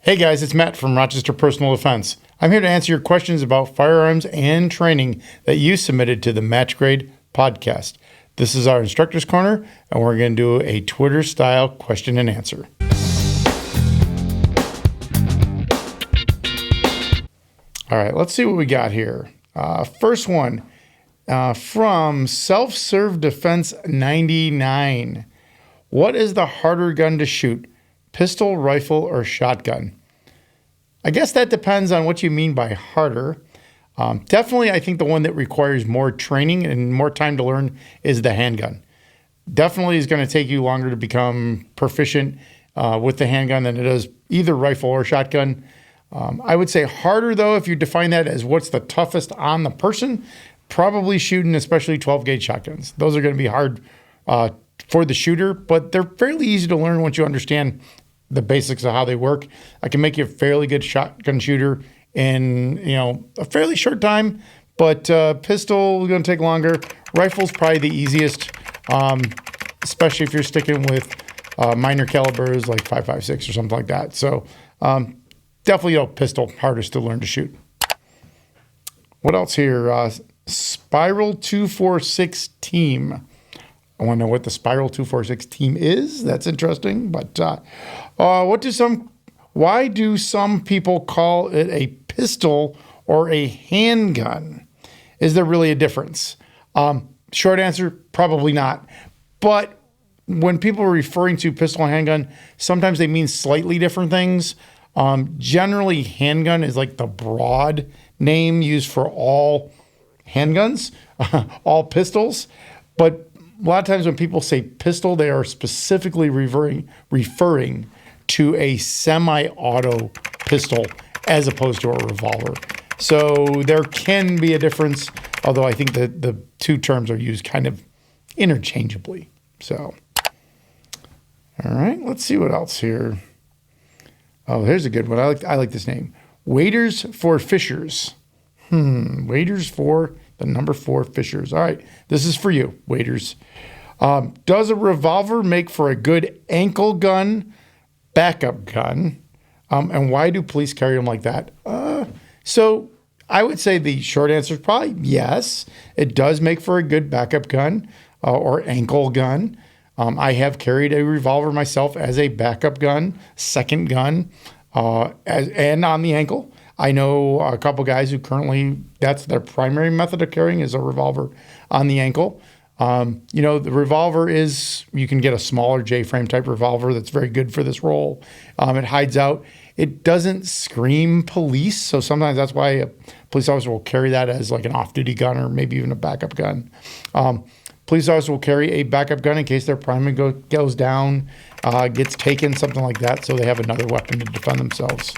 Hey guys, it's Matt from Rochester Personal Defense. I'm here to answer your questions about firearms and training that you submitted to the Match Grade podcast. This is our Instructor's Corner, and we're going to do a Twitter-style question and answer. All right, let's see what we got here. First one from Self-Serve Defense 99. What is the harder gun to shoot? Pistol, rifle, or shotgun? I guess that depends on what you mean by harder. Definitely, I think the one that requires more training and more time to learn is the handgun. Definitely is going to take you longer to become proficient with the handgun than it is either rifle or shotgun. I would say harder, though, if you define that as what's the toughest on the person, probably shooting, especially 12-gauge shotguns. Those are going to be hard for the shooter, but they're fairly easy to learn once you understand the basics of how they work. I can make you a fairly good shotgun shooter in, a fairly short time, but pistol is going to take longer. Rifle's probably the easiest, especially if you're sticking with minor calibers like 5.56 or something like that. So definitely, pistol, hardest to learn to shoot. What else here? Spiral 246 team. I want to know what the Spiral 246 team is. That's interesting. But why do some people call it a pistol or a handgun? Is there really a difference? Short answer, probably not. But when people are referring to pistol and handgun, sometimes they mean slightly different things. Generally, handgun is like the broad name used for all handguns, all pistols. But a lot of times when people say pistol, they are specifically referring to a semi-auto pistol as opposed to a revolver. So there can be a difference, although I think that the two terms are used kind of interchangeably. So, all right, let's see what else here. Oh, here's a good one. I like this name. Waders for Fishers. Waders for the number 4 Fishers. All right, this is for you, Waders. Does a revolver make for a good ankle gun, backup gun? And why do police carry them like that? So I would say the short answer is probably yes. It does make for a good backup gun or ankle gun. I have carried a revolver myself as a backup gun, second gun, and on the ankle. I know a couple guys who currently, that's their primary method of carrying is a revolver on the ankle. The revolver is, you can get a smaller J-frame type revolver that's very good for this role. It hides out. It doesn't scream police, so sometimes that's why a police officer will carry that as like an off-duty gun or maybe even a backup gun. Police officers will carry a backup gun in case their primary goes down, gets taken, something like that, so they have another weapon to defend themselves.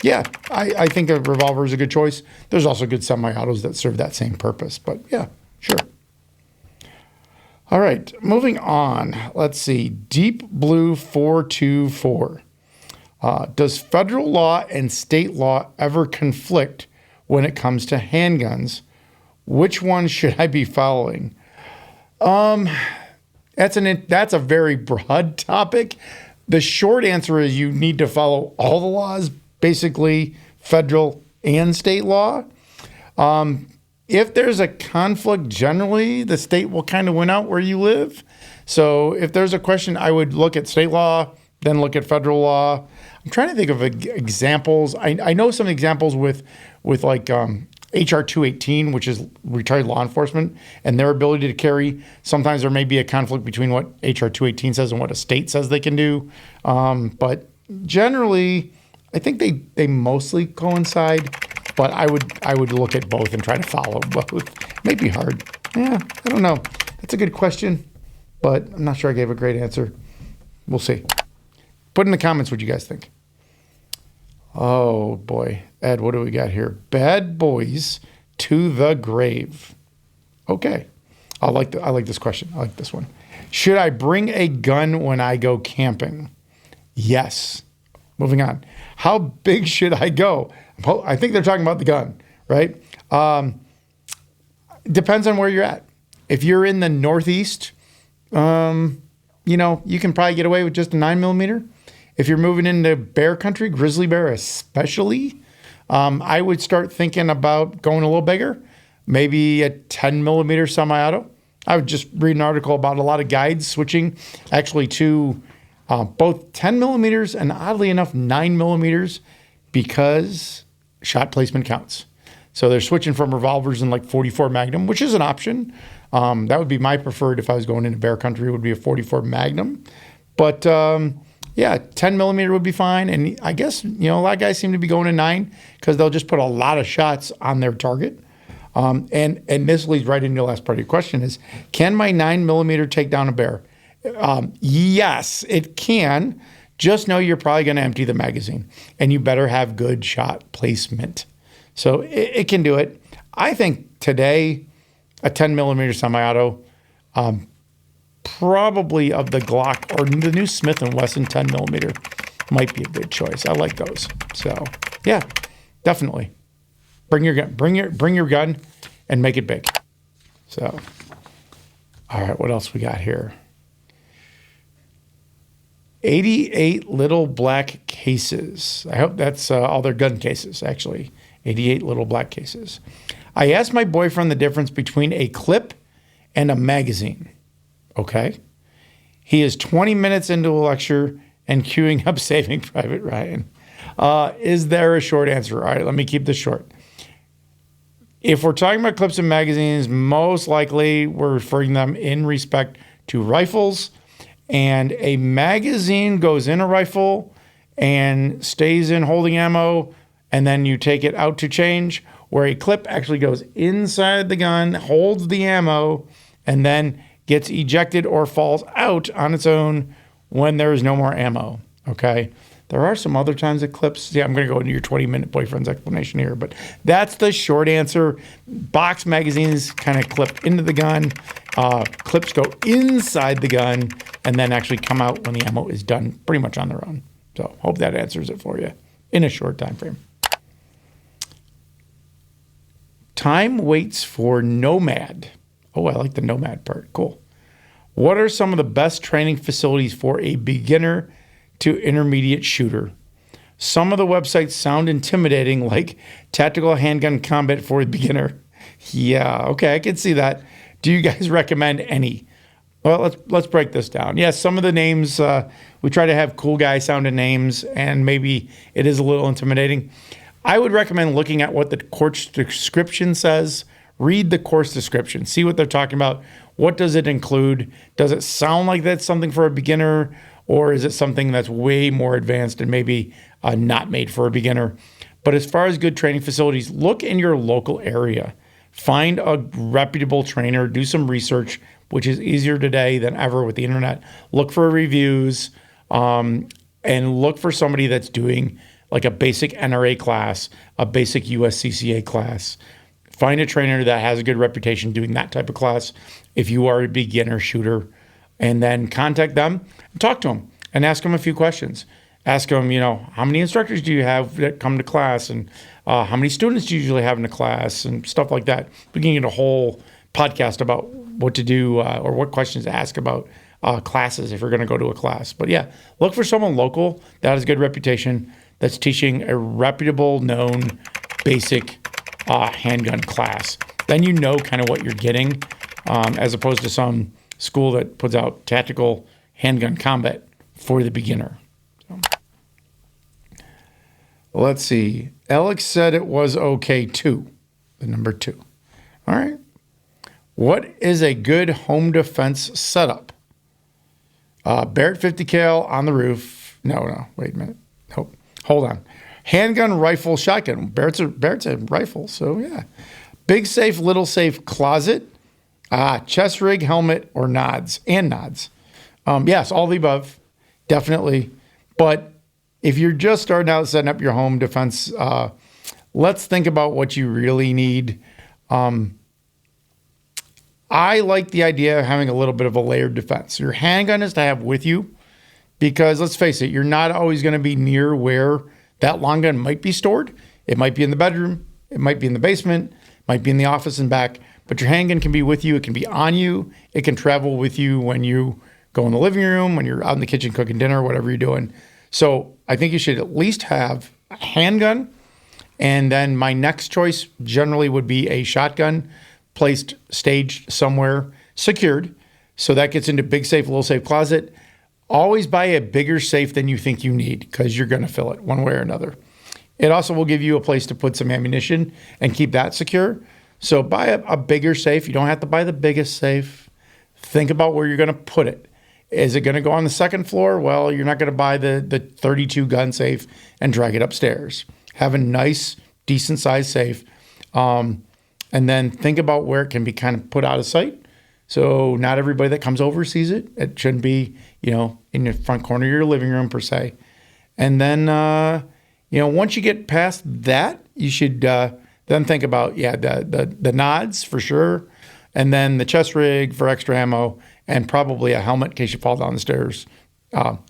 Yeah, I think a revolver is a good choice. There's also good semi-autos that serve that same purpose, but yeah, sure. All right, moving on. Let's see. Deep Blue 424. Does federal law and state law ever conflict when it comes to handguns? Which one should I be following? That's a very broad topic. The short answer is you need to follow all the laws, basically federal and state law. If there's a conflict, generally the state will kind of win out where you live. So if there's a question, I would look at state law, then look at federal law. I'm trying to think of examples. I know some examples with like HR 218, which is retired law enforcement, and their ability to carry. Sometimes there may be a conflict between what HR 218 says and what a state says they can do. But generally, I think they mostly coincide, but I would look at both and try to follow both. It may be hard. Yeah, I don't know. That's a good question, but I'm not sure I gave a great answer. We'll see. Put in the comments what you guys think. Oh boy, Ed, what do we got here? Bad boys to the grave. Okay, I like this question. I like this one. Should I bring a gun when I go camping? Yes. Moving on. How big should I go? I think they're talking about the gun, right? Depends on where you're at. If you're in the Northeast, you can probably get away with just a 9mm. If you're moving into bear country, grizzly bear especially, I would start thinking about going a little bigger, maybe a 10 millimeter semi-auto. I would just read an article about a lot of guides switching actually to both 10 millimeters and oddly enough 9 millimeters because shot placement counts. So they're switching from revolvers in like 44 Magnum, which is an option. That would be my preferred if I was going into bear country, would be a 44 Magnum. But yeah, 10 millimeter would be fine. And I guess, a lot of guys seem to be going to 9 because they'll just put a lot of shots on their target. And this leads right into the last part of your question is, can my 9 millimeter take down a bear? Yes, it can. Just know you're probably going to empty the magazine and you better have good shot placement. So it can do it. I think today, a 10 millimeter semi-auto, probably of the Glock or the new Smith & Wesson 10 millimeter might be a good choice. I like those. So yeah, definitely. Bring your gun, bring your gun and make it big. So, all right, what else we got here? 88 little black cases. I hope that's all their gun cases, actually. 88 little black cases. I asked my boyfriend the difference between a clip and a magazine. Okay. He is 20 minutes into a lecture and queuing up Saving Private Ryan. Is there a short answer? All right, let me keep this short. If we're talking about clips and magazines, most likely we're referring to them in respect to rifles. And a magazine goes in a rifle and stays in holding ammo, and then you take it out to change, where a clip actually goes inside the gun, holds the ammo, and then gets ejected or falls out on its own when there is no more ammo, okay? There are some other times that clips, I'm going to go into your 20-minute boyfriend's explanation here, but that's the short answer. Box magazines kind of clip into the gun. Clips go inside the gun and then actually come out when the ammo is done pretty much on their own. So hope that answers it for you in a short time frame. Time waits for Nomad. Oh, I like the Nomad part. Cool. What are some of the best training facilities for a beginner to intermediate shooter? Some of the websites sound intimidating, like Tactical Handgun Combat for a Beginner. Yeah, okay, I can see that. Do you guys recommend any? Well, let's break this down. Yeah, some of the names, we try to have cool guy sounding names, and maybe it is a little intimidating. I would recommend looking at what the course description says. Read the course description. See what they're talking about. What does it include? Does it sound like that's something for a beginner, or is it something that's way more advanced and maybe not made for a beginner? But as far as good training facilities, look in your local area. Find a reputable trainer. Do some research, which is easier today than ever with the internet. Look for reviews and look for somebody that's doing like a basic NRA class, a basic USCCA class. Find a trainer that has a good reputation doing that type of class if you are a beginner shooter, and then contact them and talk to them and ask them a few questions. Ask them, how many instructors do you have that come to class, and how many students do you usually have in a class, and stuff like that. We can get a whole podcast about what to do or what questions to ask about classes if you're going to go to a class. But yeah, look for someone local that has a good reputation that's teaching a reputable, known, basic handgun class. Then you know kind of what you're getting, as opposed to some school that puts out Tactical Handgun Combat for the beginner. So. Let's see. Alex said it was okay too. The number 2. All right. What is a good home defense setup? Barrett 50 cal on the roof. No, wait a minute. Nope. Hold on. Handgun, rifle, shotgun. Barrett's a rifle, so yeah. Big safe, little safe, closet. Chest rig, helmet, or nods. Yes, all the above, definitely. But if you're just starting out setting up your home defense, let's think about what you really need. I like the idea of having a little bit of a layered defense. Your handgun is to have with you because, let's face it, you're not always going to be near where that long gun might be stored. It might be in the bedroom. It might be in the basement. It might be in the office and back. But your handgun can be with you. It can be on you. It can travel with you when you go in the living room, when you're out in the kitchen cooking dinner, whatever you're doing. So I think you should at least have a handgun. And then my next choice generally would be a shotgun placed, staged somewhere, secured. So that gets into big safe, little safe closet. Always buy a bigger safe than you think you need because you're going to fill it one way or another. It also will give you a place to put some ammunition and keep that secure. So buy a bigger safe. You don't have to buy the biggest safe. Think about where you're going to put it. Is it going to go on the second floor? Well, you're not going to buy the 32 gun safe and drag it upstairs. Have a nice, decent sized safe. And then think about where it can be kind of put out of sight. So not everybody that comes over sees it. It shouldn't be, in the front corner of your living room per se. And then, once you get past that, you should then think about, the nods for sure. And then the chest rig for extra ammo and probably a helmet in case you fall down the stairs.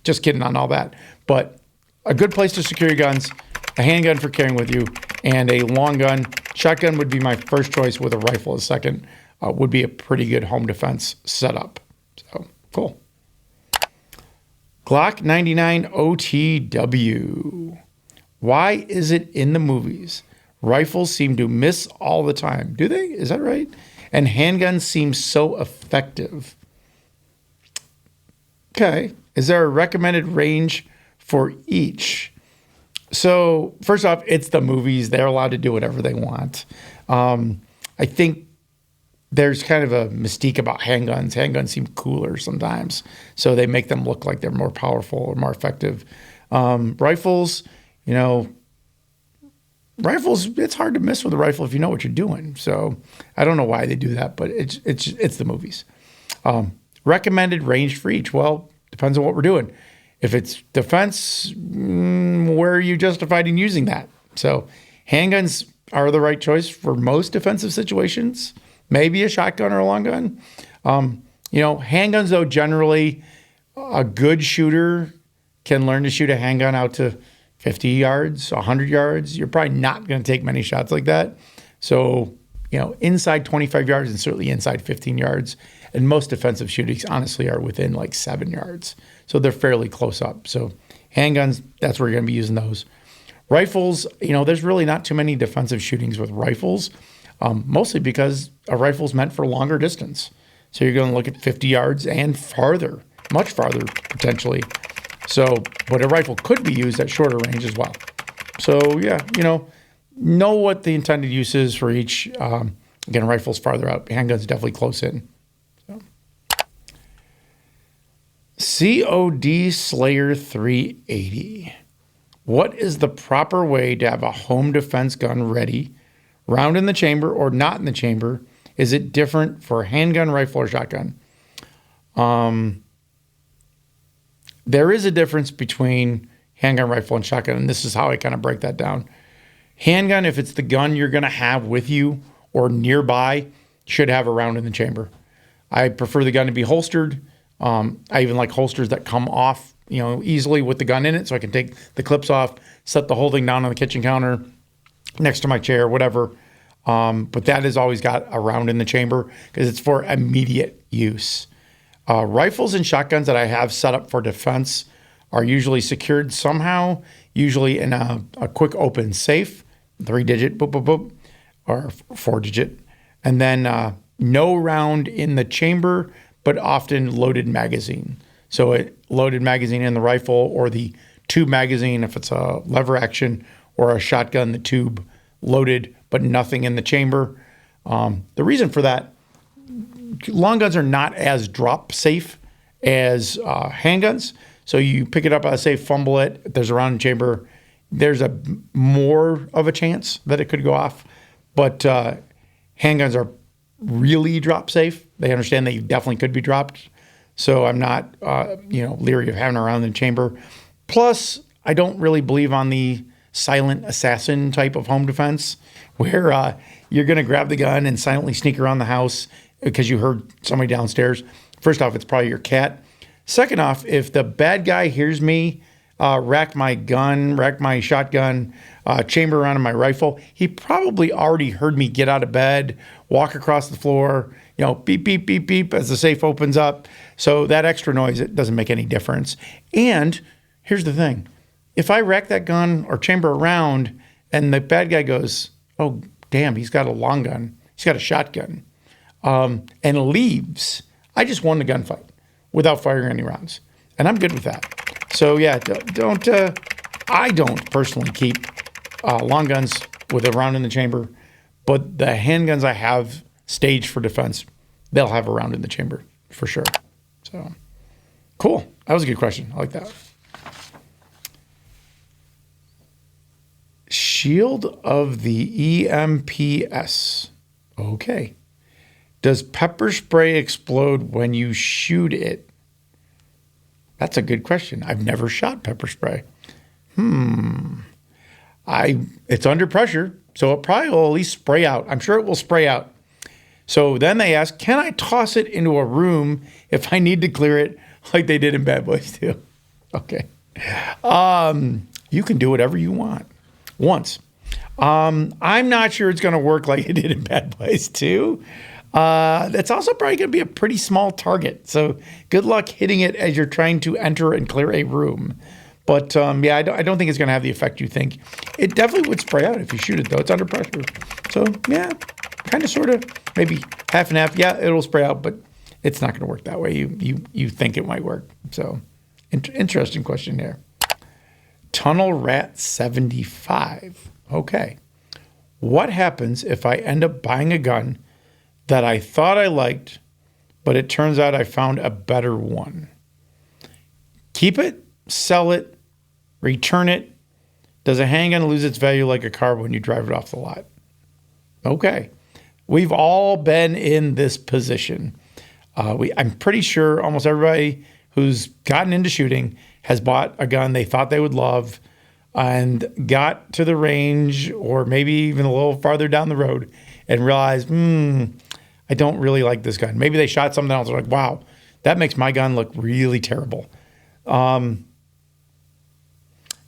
Just kidding on all that. But a good place to secure your guns, a handgun for carrying with you, and a long gun. Shotgun would be my first choice with a rifle as second. Would be a pretty good home defense setup. So, cool. Glock 99 OTW. Why is it in the movies? Rifles seem to miss all the time. Do they? Is that right? And handguns seem so effective. Okay. Is there a recommended range for each? So, first off, it's the movies. They're allowed to do whatever they want. I think there's kind of a mystique about handguns. Handguns seem cooler sometimes. So they make them look like they're more powerful or more effective. Rifles, it's hard to miss with a rifle if you know what you're doing. So I don't know why they do that, but it's the movies. Recommended range for each. Well, depends on what we're doing. If it's defense, where are you justified in using that? So handguns are the right choice for most defensive situations. Maybe a shotgun or a long gun. Handguns, though, generally, a good shooter can learn to shoot a handgun out to 50 yards, 100 yards. You're probably not going to take many shots like that. So, inside 25 yards and certainly inside 15 yards. And most defensive shootings, honestly, are within like 7 yards. So they're fairly close up. So handguns, that's where you're going to be using those. Rifles, there's really not too many defensive shootings with rifles. Mostly because a rifle's meant for longer distance. So you're going to look at 50 yards and farther, much farther potentially. So, but a rifle could be used at shorter range as well. So know what the intended use is for each. Again, rifle's farther out. Handgun's definitely close in. So. COD Slayer 380. What is the proper way to have a home defense gun ready? Round in the chamber or not in the chamber? Is it different for handgun, rifle, or shotgun? There is a difference between handgun, rifle, and shotgun, and this is how I kind of break that down. Handgun, if it's the gun you're going to have with you or nearby, should have a round in the chamber. I prefer the gun to be holstered. I even like holsters that come off, easily with the gun in it, so I can take the clips off, set the whole thing down on the kitchen counter, next to my chair, whatever. But that has always got a round in the chamber because it's for immediate use. Rifles and shotguns that I have set up for defense are usually secured somehow, usually in a quick open safe, 3-digit, boop, boop, boop, or 4-digit. And then no round in the chamber, but often loaded magazine. So a loaded magazine in the rifle or the tube magazine if it's a lever action, or a shotgun, the tube loaded, but nothing in the chamber. The reason for that, long guns are not as drop safe as handguns. So you pick it up out of safe, fumble it. If there's a round in the chamber, there's a more of a chance that it could go off. But handguns are really drop safe. They understand that you definitely could be dropped. So I'm not, leery of having a round in the chamber. Plus, I don't really believe on the silent assassin type of home defense where you're going to grab the gun and silently sneak around the house because you heard somebody downstairs. First off, it's probably your cat. Second off, if the bad guy hears me rack my gun, rack my shotgun, chamber around in my rifle, he probably already heard me get out of bed, walk across the floor, beep, beep, beep, beep as the safe opens up. So that extra noise, it doesn't make any difference. And here's the thing. if I rack that gun or chamber around and the bad guy goes, oh, damn, he's got a long gun, he's got a shotgun, and leaves, I just won the gunfight without firing any rounds. And I'm good with that. So yeah, I don't personally keep long guns with a round in the chamber, but the handguns I have staged for defense, they'll have a round in the chamber for sure. So cool. That was a good question. I like that. Shield of the EMPS. Okay. Does pepper spray explode when you shoot it? That's a good question. I've never shot pepper spray. It's under pressure, so it probably will at least spray out. I'm sure it will spray out. So then they ask, can I toss it into a room if I need to clear it like they did in Bad Boys 2? Okay. You can do whatever you want once. I'm not sure it's going to work like it did in Bad Boys 2. That's also probably going to be a pretty small target. So good luck hitting it as you're trying to enter and clear a room. But yeah, I don't think it's going to have the effect you think. It definitely would spray out if you shoot it, though. It's under pressure. So yeah, kind of, sort of, maybe half and half. Yeah, it'll spray out, but it's not going to work that way. You think it might work. So interesting question there. Tunnel Rat 75. Okay. What happens if I end up buying a gun that I thought I liked, but it turns out I found a better one? Keep it, sell it, return it. Does a handgun lose its value like a car when you drive it off the lot? Okay. We've all been in this position. I'm pretty sure almost everybody who's gotten into shooting has bought a gun they thought they would love and got to the range or maybe even a little farther down the road and realized, I don't really like this gun. Maybe they shot something else. They're like, wow, that makes my gun look really terrible.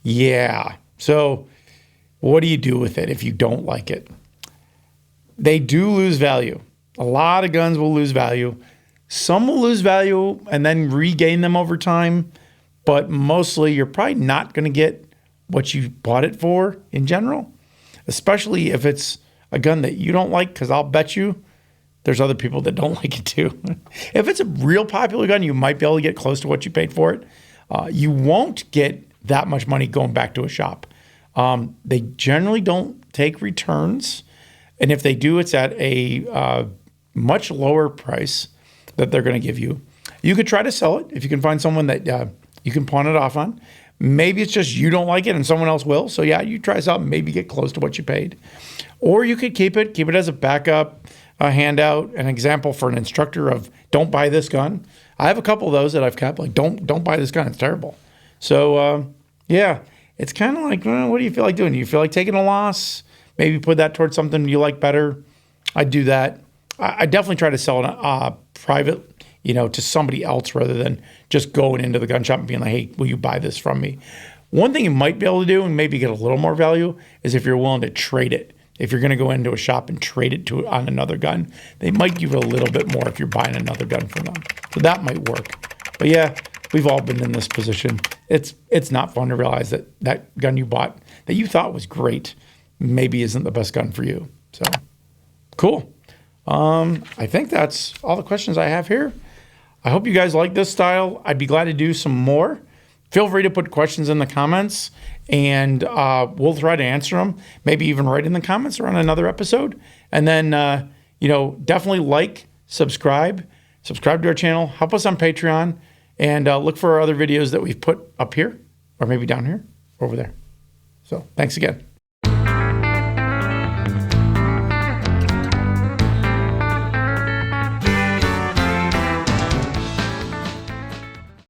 Yeah. So what do you do with it if you don't like it? They do lose value. A lot of guns will lose value. Some will lose value and then regain them over time. But mostly you're probably not going to get what you bought it for in general, especially if it's a gun that you don't like, because I'll bet you there's other people that don't like it too. If it's a real popular gun, you might be able to get close to what you paid for it. You won't get that much money going back to a shop. They generally don't take returns. And if they do, it's at a much lower price that they're going to give you. You could try to sell it if you can find someone that you can pawn it off on. Maybe it's just you don't like it and someone else will. So yeah, you try something, maybe get close to what you paid. Or you could keep it as a backup, a handout, an example for an instructor of don't buy this gun. I have a couple of those that I've kept, like don't buy this gun, it's terrible. So yeah, it's kind of like, well, what do you feel like doing? Do you feel like taking a loss? Maybe put that towards something you like better. I'd do that. I definitely try to sell it private, to somebody else rather than just going into the gun shop and being like, hey, will you buy this from me? One thing you might be able to do and maybe get a little more value is if you're willing to trade it. If you're going to go into a shop and trade it on another gun, they might give you a little bit more if you're buying another gun from them. So that might work. But yeah, we've all been in this position. It's not fun to realize that gun you bought that you thought was great maybe isn't the best gun for you. So cool. I think that's all the questions I have here. I hope you guys like this style. I'd be glad to do some more. Feel free to put questions in the comments and we'll try to answer them. Maybe even write in the comments or on another episode. And then, definitely subscribe to our channel, help us on Patreon, and look for our other videos that we've put up here or maybe down here, over there. So thanks again.